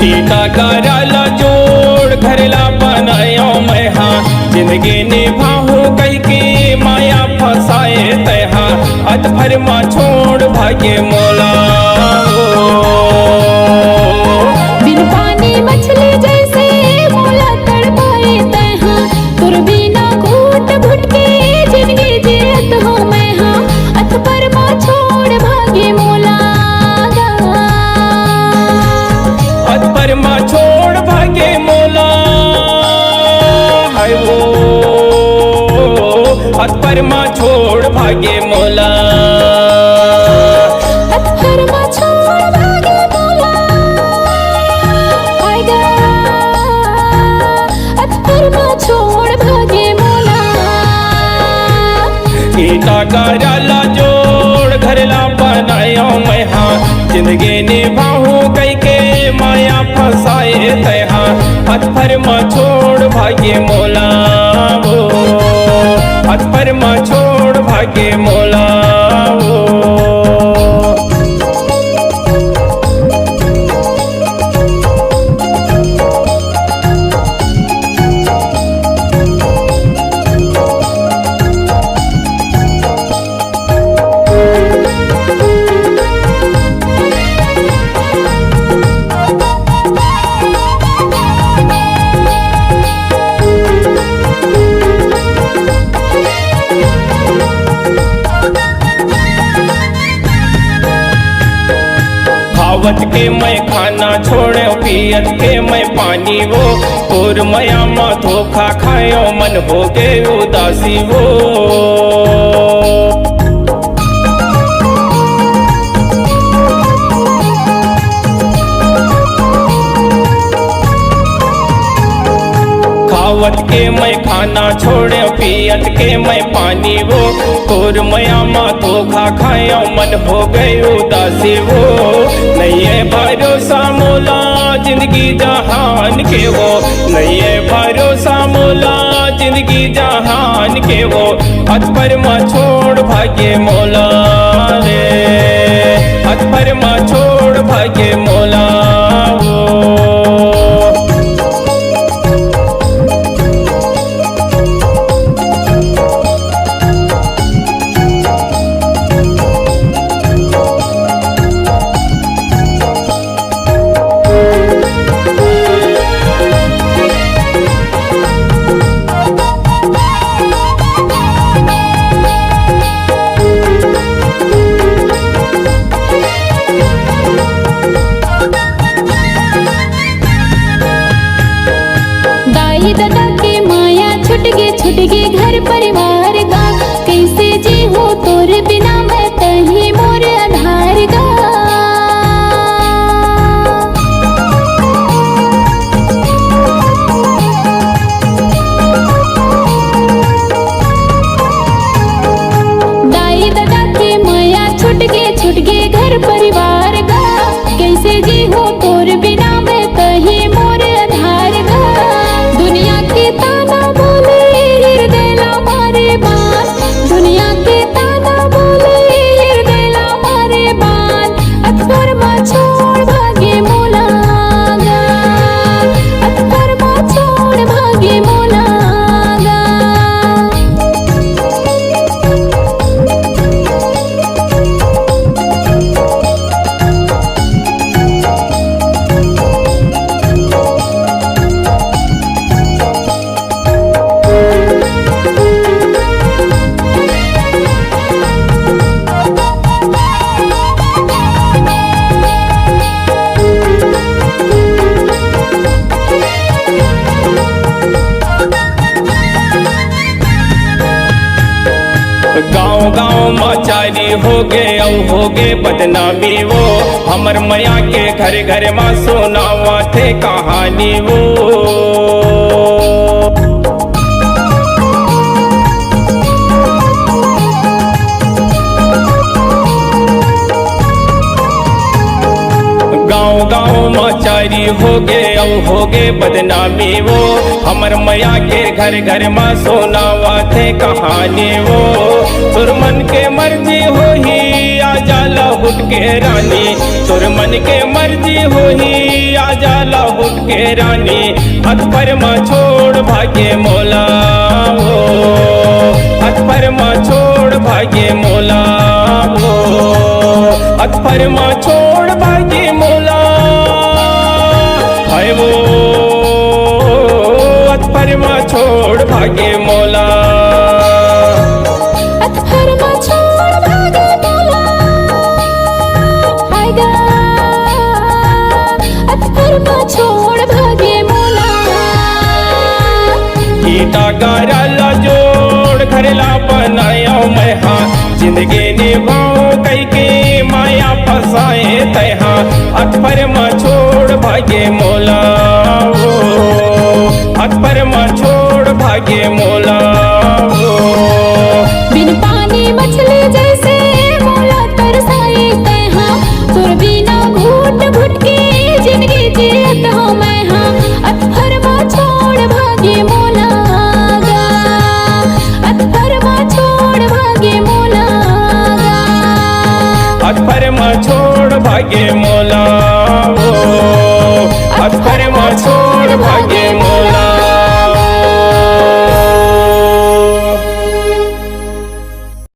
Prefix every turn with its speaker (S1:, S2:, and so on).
S1: टीका कराला जोड़ घरला बनायो मैं हाँ, जिंदगी निभाहू कई की माया फसाए तहा, अत फरमा छोड़ भाग्य मोला।
S2: बिन पानी मछली जैसे मोला तड़पाए तहा, तुर बिना घूट घुट के जिंदगी जियत हो मैं हाँ, अत फरमा छोड़ भाग्य मोला।
S1: परमा छोड़ भागे मोला हाय वो, परमा छोड़ भागे मोला,
S2: परमा छोड़ भागे मोला, हाय गा परमा छोड़ भागे मोला।
S1: ईटा कराला जोड़ घरला बनायो मैं हाँ, जिंदगी निभाहू कई के माया फसाए तहा, अत फरमा छोड़ भाग्य मोला वो, अत फरमा छोड़ भाग्य मोला वो। खावत के मैं खाना छोड़े पियत के मैं पानी वो, और मया मा धोखा खायो मन हो गए उदासी वो। खावत के मैं खाना छोड़े पियत के मैं पानी वो, और मया मा धोखा खायो मन हो गए उदासी वो। नहीं है भरोसा मोला जिंदगी जहान के वो, नहीं है भरोसा मोला जिंदगी जहान के वो, अत परमा छोड़ भाग्य मोला रे, अत परमा छोड़ भाग्य मोला वो।
S2: दादा के माया छुट गे घर परिवार का, कैसे जी हो तोर बिना मैं तही मोर आधार गा। दाई दादा के माया छुट गे घर परिवार का, कैसे जी हो तोर बिना मैं तही मोर आधार गा। दुनिया के ताना बोले हृदय ला मारे बान, दुनिया के ताना बोले हृदय ला मारे बान, अत फरमा छोड़ भाग्य मोला गा, अत फरमा छोड़ भाग्य मोला गा।
S1: गाँव गाँव माचारी हो गे बदनामी वो, हमर मया के घर घर मा सुनावा थे कहानी वो। होगे होगे बदनामी वो, हमर मैया के घर घर माँ सोनावा थे कहानी वो। तुर मन के मर्जी हो ही आ जाला हुट के रानी, तुर मन के मर्जी हो ही आ जाला हुट के रानी। हथ पर माँ छोड़ भाग्य मोला वो, हथ पर माँ छोड़ भाग्य मोला वो, हथ पर माँ छोड़ भाग्य मोला है वो, हथ पर माँ छोड़ भाग्य मोला।
S2: अथर्व छोड़ भागे मोला, हाय गा अथर्व छोड़ भागे मोला।
S1: ईटा गारा जोड़ घरला बनाया मैं हाँ, जिंदगी निभाओ कई के माया फसाए तैहा। हथ पर माँ छोड़ भाग्य मोला वो, हथ पर माँ छोड़ भाग्य मोला वो।
S2: बिन पानी मछली जैसे मोला तरसाए तैहा, तुर बिना घूट घुट के जिंदगी जीत हूँ मैं हाँ। अथर्व छोड़ भाग्य मोला गा, अथर्व छोड़ भाग्य मोला गा।
S1: हथ पर माँ छोड़ भाग्य मोला वो, हथ पर माँ छोड़ भाग्य